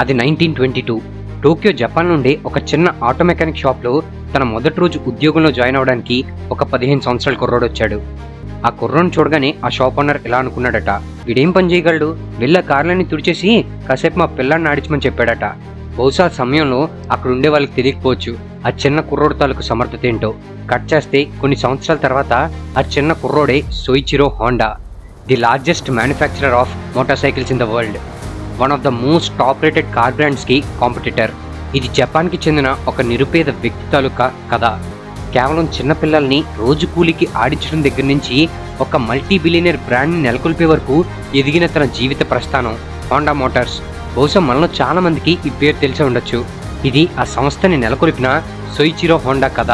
అది 1922. Tokyo Japan నుండి ఒక చిన్న ఆటో మెకానిక్ షాప్లో తన మొదటి రోజు ఉద్యోగంలో జాయిన్ అవడానికి ఒక 15 సంవత్సరాల కుర్రోడు వచ్చాడు. ఆ కుర్రోని చూడగానే ఆ షాప్ ఓనర్ ఇలా అనుకున్నాడట, వీడేం పని చేయగలడు, వెళ్ళ కార్లన్నీ తుడిచేసి కాసేపు మా పిల్లాన్ని ఆడించమని చెప్పాడట. బహుశా సమయంలో అక్కడ ఉండే వాళ్ళకి తెలియకపోవచ్చు ఆ చిన్న కుర్రోడు తాలూకు సమర్థత ఏంటో. కట్ చేస్తే కొన్ని సంవత్సరాల తర్వాత ఆ చిన్న కుర్రోడే Soichiro Honda, the largest manufacturer of motorcycles in the world, one of the most top rated car బ్రాండ్స్కి కాంపిటీటర్. ఇది జపాన్కి చెందిన ఒక నిరుపేద వ్యక్తి తాలూకా కథ. కేవలం చిన్నపిల్లల్ని రోజు కూలికి ఆడించడం దగ్గర నుంచి ఒక మల్టీ బిలియనర్ బ్రాండ్ని నెలకొల్పే వరకు ఎదిగిన తన జీవిత ప్రస్థానం హోండా మోటార్స్. బహుశా మనలో చాలా మందికి ఈ పేరు తెలిసి ఉండొచ్చు. ఇది ఆ సంస్థని నెలకొల్పిన సోయిచిరో హోండా కథ.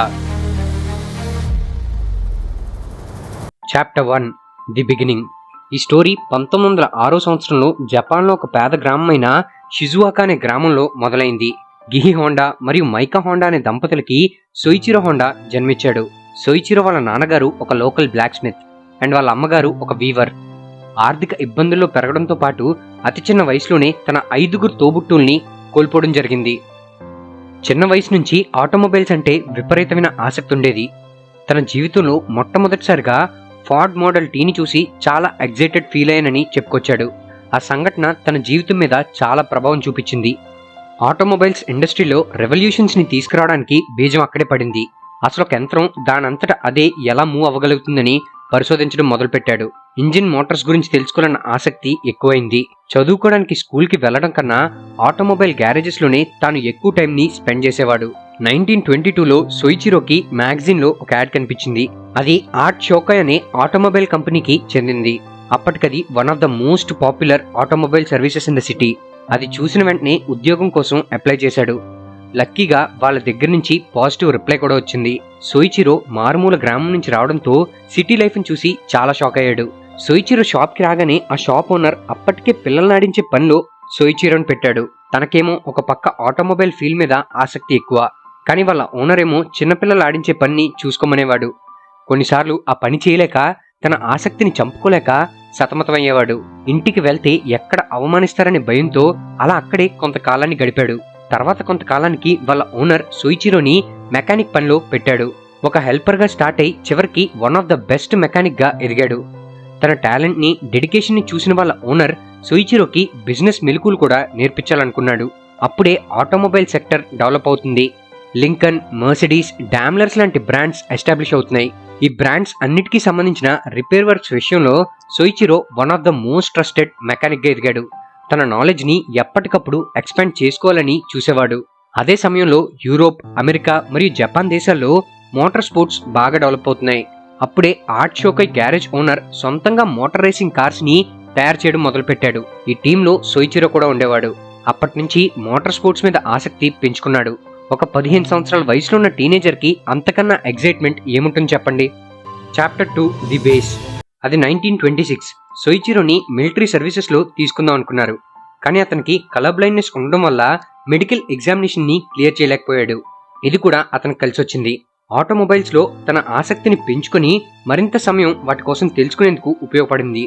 Chapter 1, the beginning. ఈ స్టోరీ 1906 సంవత్సరంలో జపాన్లో ఒక పేద గ్రామమైన షిజువాకా అనే గ్రామంలో మొదలైంది. గిహి హోండా మరియు మైకా హోండా అనే దంపతులకి సోయిచిరో హోండా జన్మించాడు. సోయిచిరో వాళ్ళ నాన్నగారు ఒక లోకల్ బ్లాక్ స్మిత్ అండ్ వాళ్ళ అమ్మగారు ఒక వీవర్. ఆర్థిక ఇబ్బందుల్లో పెరగడంతో పాటు అతి చిన్న వయసులోనే తన 5 తోబుట్టుల్ని కోల్పోవడం జరిగింది. చిన్న వయసు నుంచి ఆటోమొబైల్స్ అంటే విపరీతమైన ఆసక్తి ఉండేది. తన జీవితంలో మొట్టమొదటిసారిగా ఫార్డ్ మోడల్ టీని చూసి చాలా ఎగ్జైటెడ్ ఫీల్ అయ్యానని చెప్పుకొచ్చాడు. ఆ సంఘటన తన జీవితం మీద చాలా ప్రభావం చూపించింది. ఆటోమొబైల్స్ ఇండస్ట్రీలో రెవల్యూషన్స్ని తీసుకురావడానికి బీజం అక్కడే పడింది. అసలు ఒక యంత్రం దానంతట అదే ఎలా మూవ్ అవ్వగలుగుతుందని పరిశోధించడం మొదలుపెట్టాడు. ఇంజిన్ మోటార్స్ గురించి తెలుసుకోవాలన్న ఆసక్తి ఎక్కువైంది. చదువుకోవడానికి స్కూల్కి వెళ్లడం కన్నా ఆటోమొబైల్ గ్యారేజెస్లోనే తాను ఎక్కువ టైంని స్పెండ్ చేసేవాడు. 1922లో సోయిచిరోకి మ్యాగజైన్లో ఒక యాడ్ కనిపించింది. అది ఆర్ట్ షోకాయ్ అనే ఆటోమొబైల్ కంపెనీకి చెందింది. అప్పటికది one of the most popular automobile services in the city. అది చూసిన వెంటనే ఉద్యోగం కోసం అప్లై చేశాడు. లక్కీగా వాళ్ళ దగ్గర నుంచి పాజిటివ్ రిప్లై కూడా వచ్చింది. సోయిచిరో మారుమూల గ్రామం నుంచి రావడంతో సిటీ లైఫ్ని చూసి చాలా షాక్ అయ్యాడు. సోయిచిరో షాప్కి రాగానే ఆ షాప్ ఓనర్ అప్పటికే పిల్లల్ని ఆడించే పనిలో సోయిచిరోని పెట్టాడు. తనకేమో ఒక పక్క ఆటోమొబైల్ ఫీల్డ్ మీద ఆసక్తి ఎక్కువ, కానీ వాళ్ళ ఓనర్ ఏమో చిన్నపిల్లలు ఆడించే పనిని చూసుకోమనేవాడు. కొన్నిసార్లు ఆ పని చేయలేక తన ఆసక్తిని చంపుకోలేక సతమతమయ్యేవాడు. ఇంటికి వెళ్తే ఎక్కడ అవమానిస్తారనే భయంతో అలా అక్కడే కొంతకాలాన్ని గడిపాడు. తర్వాత కొంతకాలానికి వాళ్ళ ఓనర్ సోయిచిరోని మెకానిక్ పనిలో పెట్టాడు. ఒక హెల్పర్గా స్టార్ట్ అయి చివరికి వన్ ఆఫ్ ద బెస్ట్ మెకానిక్గా ఎదిగాడు. తన టాలెంట్ని, డెడికేషన్ని చూసిన వాళ్ళ ఓనర్ సోయిచిరోకి బిజినెస్ మెలకువలు కూడా నేర్పించాలనుకున్నాడు. అప్పుడే ఆటోమొబైల్ సెక్టర్ డెవలప్ అవుతుంది. లింకన్, మర్సిడీస్, డామ్లర్స్ లాంటి బ్రాండ్స్ ఎస్టాబ్లిష్ అవుతున్నాయి. ఈ బ్రాండ్స్ అన్నిటికీ సంబంధించిన రిపేర్ వర్క్స్ విషయంలో Soichiro one of the most trusted మెకానిక్గా ఎదిగాడు. తన నాలెడ్జ్ని ఎప్పటికప్పుడు ఎక్స్పాండ్ చేసుకోవాలని చూసేవాడు. అదే సమయంలో యూరోప్, అమెరికా మరియు జపాన్ దేశాల్లో మోటార్ స్పోర్ట్స్ బాగా డెవలప్ అవుతున్నాయి. అప్పుడే ఆర్ట్ షోకాయ్ గ్యారేజ్ ఓనర్ సొంతంగా మోటార్ రేసింగ్ కార్స్ని తయారు చేయడం మొదలుపెట్టాడు. ఈ టీంలో సోయిచిరో కూడా ఉండేవాడు. అప్పటి నుంచి మోటార్ స్పోర్ట్స్ మీద ఆసక్తి పెంచుకున్నాడు. ఒక 15 సంవత్సరాల వయసులో ఉన్న టీనేజర్కి అంతకన్నా ఎగ్జైట్మెంట్ ఏముంటుంది చెప్పండి. Chapter 2, the base. అది 1926. సోయిచిరోని మిలిటరీ సర్వీసెస్లో తీసుకుందాం అనుకున్నారు. కానీ అతనికి కలర్ బ్లైండ్నెస్ ఉండడం వల్ల మెడికల్ ఎగ్జామినేషన్ని క్లియర్ చేయలేకపోయాడు. ఇది కూడా అతనికి కలిసి వచ్చింది. ఆటోమొబైల్స్లో తన ఆసక్తిని పెంచుకొని మరింత సమయం వాటి కోసం తెలుసుకునేందుకు ఉపయోగపడింది.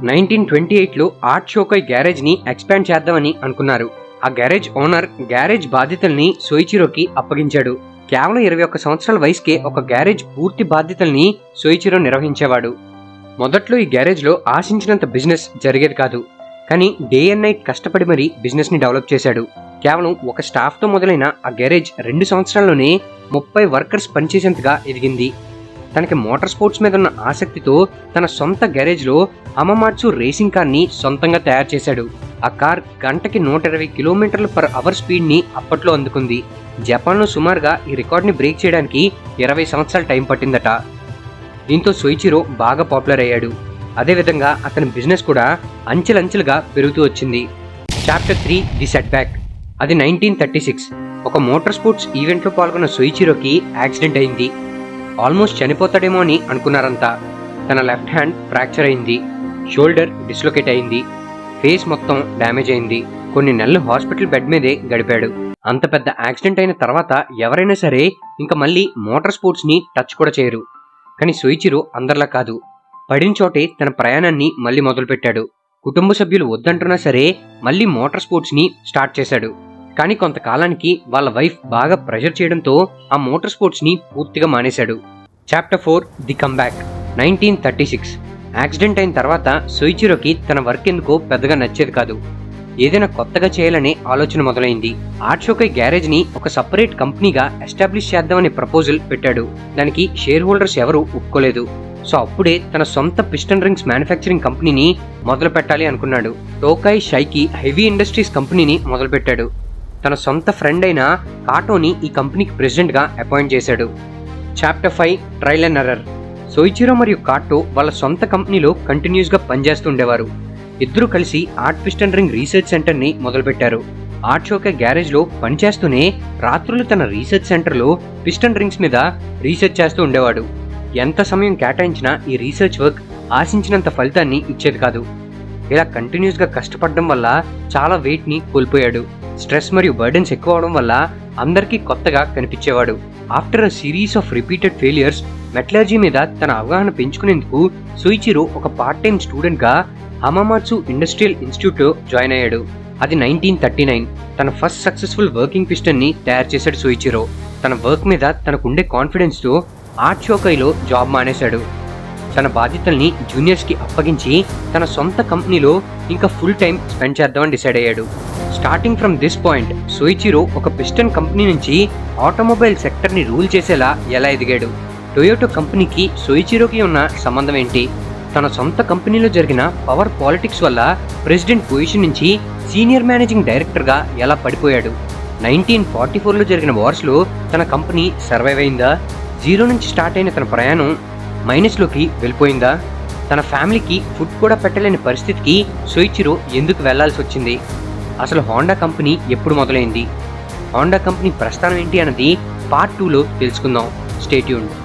1928లో ఆర్ట్ షోకాయ్ గ్యారేజ్ని ఎక్స్పాండ్ చేద్దామని అనుకున్నారు. ఆ గ్యారేజ్ ఓనర్ గ్యారేజ్ బాధ్యతల్ని సోయిచిరోకి అప్పగించాడు. కేవలం 21 సంవత్సరాల వయసుకే ఒక గ్యారేజ్ పూర్తి బాధ్యతల్ని సోయిచిరో నిర్వహించేవాడు. మొదట్లో ఈ గ్యారేజ్లో ఆశించినంత బిజినెస్ జరిగేది కాదు. కానీ డే అండ్ నైట్ కష్టపడి మరీ బిజినెస్ని డెవలప్ చేశాడు. కేవలం ఒక స్టాఫ్తో మొదలైన ఆ గ్యారేజ్ 2 సంవత్సరాల్లోనే 30 వర్కర్స్ పనిచేసేంతగా ఎదిగింది. తనకి మోటార్ స్పోర్ట్స్ మీద ఉన్న ఆసక్తితో తన సొంత గ్యారేజ్లో హమమాట్సు రేసింగ్ కార్ని సొంతంగా తయారు చేశాడు. ఆ కార్ గంటకి 120 km/h స్పీడ్ని అప్పట్లో అందుకుంది. జపాన్లో సుమారుగా ఈ రికార్డ్ని బ్రేక్ చేయడానికి 20 సంవత్సరాల టైం పట్టిందట. దీంతో సోయిచిరో బాగా పాపులర్ అయ్యాడు. అదేవిధంగా అతని బిజినెస్ కూడా అంచెలంచెలుగా పెరుగుతూ వచ్చింది. Chapter 3, the setback. అది 1936. ఒక మోటార్ స్పోర్ట్స్ ఈవెంట్లో పాల్గొన్న సోయిచిరోకి యాక్సిడెంట్ అయింది. ఆల్మోస్ట్ చనిపోతాడేమో అని అనుకున్నారంతా. తన లెఫ్ట్ హ్యాండ్ ఫ్రాక్చర్ అయింది, షోల్డర్ డిస్లొకేట్ అయింది, ఫేస్ మొత్తం డ్యామేజ్ అయింది. కొన్ని నెలలు హాస్పిటల్ బెడ్ మీదే గడిపాడు. అంత పెద్ద యాక్సిడెంట్ అయిన తర్వాత ఎవరైనా సరే ఇంకా మళ్ళీ మోటార్ స్పోర్ట్స్ని టచ్ కూడా చేయరు. కానీ సోయిచిరో అందరిలా కాదు. పడిన చోటే తన ప్రయాణాన్ని మళ్ళీ మొదలుపెట్టాడు. కుటుంబ సభ్యులు వద్దంటున్నా సరే మళ్ళీ మోటార్ స్పోర్ట్స్ ని స్టార్ట్ చేశాడు. కానీ కొంతకాలానికి వాళ్ళ వైఫ్ బాగా ప్రెషర్ చేయడంతో ఆ మోటార్ స్పోర్ట్స్ ని పూర్తిగా మానేశాడు. Chapter 4 the comeback. 1936 యాక్సిడెంట్ అయిన తర్వాత సోయిచిరోకి తన వర్క్ ఎందుకో పెద్దగా నచ్చేది కాదు. ఏదైనా కొత్తగా చేయాలనే ఆలోచన మొదలైంది. ఆర్ట్ షోకై గ్యారేజ్ ని ఒక సపరేట్ కంపెనీగా ఎస్టాబ్లిష్ చేద్దామనే ప్రపోజల్ పెట్టాడు. దానికి షేర్ హోల్డర్స్ ఎవరూ ఒప్పుకోలేదు. సో అప్పుడే తన సొంత పిస్టన్ రింగ్స్ మ్యానుఫ్యాక్చరింగ్ కంపెనీని మొదలు పెట్టాలి అనుకున్నాడు. టోకాయ్ షైకి హెవీ ఇండస్ట్రీస్ కంపెనీని మొదలుపెట్టాడు. తన సొంత ఫ్రెండ్ అయిన కాటోని ఈ కంపెనీకి ప్రెసిడెంట్ గా అపాయింట్ చేశాడు. Chapter 5 trial and error. Soichiro మరియు కాటో వాళ్ళ సొంత కంపెనీలో కంటిన్యూస్ గా పనిచేస్తుండేవారు. ఇద్దరూ కలిసి art piston ring research centre ని మొదలుపెట్టారు. ఆర్ట్ షోకే గ్యారేజ్ లో పనిచేస్తూనే రాత్రులు తన రీసెర్చ్ సెంటర్ లో పిస్టన్ రింగ్స్ మీద రీసెర్చ్ చేస్తూ ఉండేవాడు. ఎంత సమయం కేటాయించినా ఈ రీసెర్చ్ వర్క్ ఆశించినంత ఫలితాన్ని ఇచ్చేది కాదు. ఇలా కంటిన్యూస్ గా కష్టపడడం వల్ల చాలా వెయిట్ ని కోల్పోయాడు. స్ట్రెస్ మరియు బర్డెన్స్ ఎక్కువ అవడం వల్ల అందరికీ కొత్తగా కనిపించేవాడు. After a series of repeated failures metallurgy మీద తన అవగాహన పెంచుకునేందుకు సోయిచిరో ఒక పార్ట్ టైం స్టూడెంట్ గా హమామాట్సు ఇండస్ట్రియల్ ఇన్స్టిట్యూట్ లో జాయిన్ అయ్యాడు. అది 1939. తన ఫస్ట్ సక్సెస్ఫుల్ వర్కింగ్ పిస్టన్ ని తయారు చేశాడు సోయిచిరో. తన వర్క్ మీద తనకుండే కాన్ఫిడెన్స్ తో ఆర్ట్ షోకైలో జాబ్ మానేశాడు. తన బాధ్యతల్ని జూనియర్స్ కి అప్పగించి తన సొంత కంపెనీలో ఇంకా ఫుల్ టైం స్పెండ్ చేద్దామని డిసైడ్ అయ్యాడు. స్టార్టింగ్ ఫ్రమ్ దిస్ పాయింట్ సోయిచిరో ఒక పిస్టన్ కంపెనీ నుంచి ఆటోమొబైల్ సెక్టర్ ని రూల్ చేసేలా ఎలా ఎదిగాడు? టొయోటో కంపెనీకి సోయిచిరోకి ఉన్న సంబంధం ఏంటి? తన సొంత కంపెనీలో జరిగిన పవర్ పాలిటిక్స్ వల్ల ప్రెసిడెంట్ పొజిషన్ నుంచి సీనియర్ మేనేజింగ్ డైరెక్టర్ గా ఎలా పడిపోయాడు? 1944లో జరిగిన వార్స్ లో తన కంపెనీ సర్వైవ్ అయిందా? జీరో నుంచి స్టార్ట్ అయిన తన ప్రయాణం మైనస్లోకి వెళ్ళిపోయిందా? తన ఫ్యామిలీకి ఫుడ్ కూడా పెట్టలేని పరిస్థితికి సోయిచిరో ఎందుకు వెళ్లాల్సి వచ్చింది? అసలు హోండా కంపెనీ ఎప్పుడు మొదలైంది? హోండా కంపెనీ ప్రస్థానం ఏంటి అన్నది పార్ట్ 2లో తెలుసుకుందాం. Stay tuned.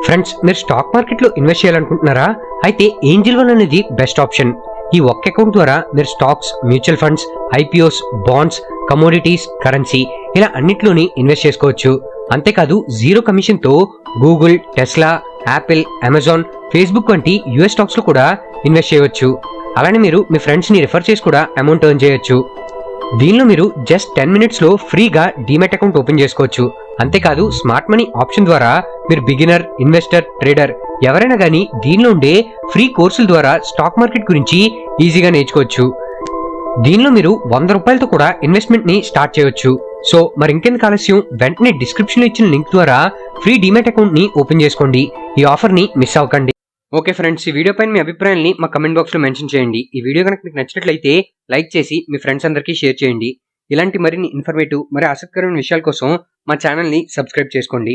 ఫ్రెండ్స్, మీరు స్టాక్ మార్కెట్లో ఇన్వెస్ట్ చేయాలనుకుంటున్నారా? అయితే ఏంజిల్ వన్ అనేది బెస్ట్ ఆప్షన్. ఈ ఒక్క అకౌంట్ ద్వారా మీరు stocks, mutual funds, IPOs, bonds, commodities, currency ఇలా అన్నిట్లోని ఇన్వెస్ట్ చేసుకోవచ్చు. అంతేకాదు జీరో కమిషన్ తో Google, Tesla, Apple, Amazon, Facebook వంటి యూఎస్ స్టాక్స్ లో కూడా ఇన్వెస్ట్ చేయవచ్చు. అలానే మీరు మీ ఫ్రెండ్స్ ని రిఫర్ చేసి కూడా అమౌంట్ ఎర్న్ చేయొచ్చు. దీనిలో మీరు జస్ట్ 10 minutes లో ఫ్రీగా డీమెట్ అకౌంట్ ఓపెన్ చేసుకోవచ్చు. అంతేకాదు స్మార్ట్ మనీ ఆప్షన్ ద్వారా మీరు బిగినర్, ఇన్వెస్టర్, ట్రేడర్ ఎవరైనా కానీ దీనిలో ఉండే ఫ్రీ కోర్సుల ద్వారా స్టాక్ మార్కెట్ గురించి ఈజీగా నేర్చుకోవచ్చు. దీనిలో మీరు 100 రూపాయలతో కూడా ఇన్వెస్ట్మెంట్ ని స్టార్ట్ చేయవచ్చు. సో మరి ఇంకెందుకు ఆలస్యం, వెంటనే డిస్క్రిప్షన్ లో ఇచ్చిన లింక్ ద్వారా ఫ్రీ డీమెట్ అకౌంట్ ని ఓపెన్ చేసుకోండి. ఈ ఆఫర్ ని మిస్ అవ్వకండి. ఓకే ఫ్రెండ్స్, ఈ వీడియో పైన మీ అభిప్రాయాన్ని మా కమెంట్ బాక్స్ లో మెన్షన్ చేయండి. ఈ వీడియో కనుక మీకు నచ్చినట్లయితే లైక్ చేసి మీ ఫ్రెండ్స్ అందరికీ షేర్ చేయండి. ఇలాంటి మరిన్ని ఇన్ఫర్మేటివ్ మరి ఆసక్తికరమైన విషయాల కోసం మా ఛానల్ ని సబ్స్క్రైబ్ చేసుకోండి.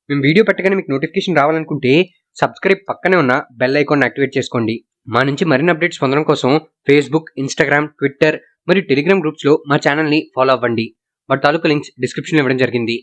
మేము వీడియో పెట్టగానే మీకు నోటిఫికేషన్ రావాలనుకుంటే సబ్స్క్రైబ్ పక్కనే ఉన్న బెల్ ఐకాన్ యాక్టివేట్ చేసుకోండి. మా నుంచి మరిన్ని అప్డేట్స్ పొందడం కోసం ఫేస్బుక్, ఇన్స్టాగ్రామ్, ట్విట్టర్ మరియు టెలిగ్రామ్ గ్రూప్స్ లో మా ఛానల్ ని ఫాలో అవ్వండి. వాటి తాలూకు లింక్స్ డిస్క్రిప్షన్ లో ఇవ్వడం జరిగింది.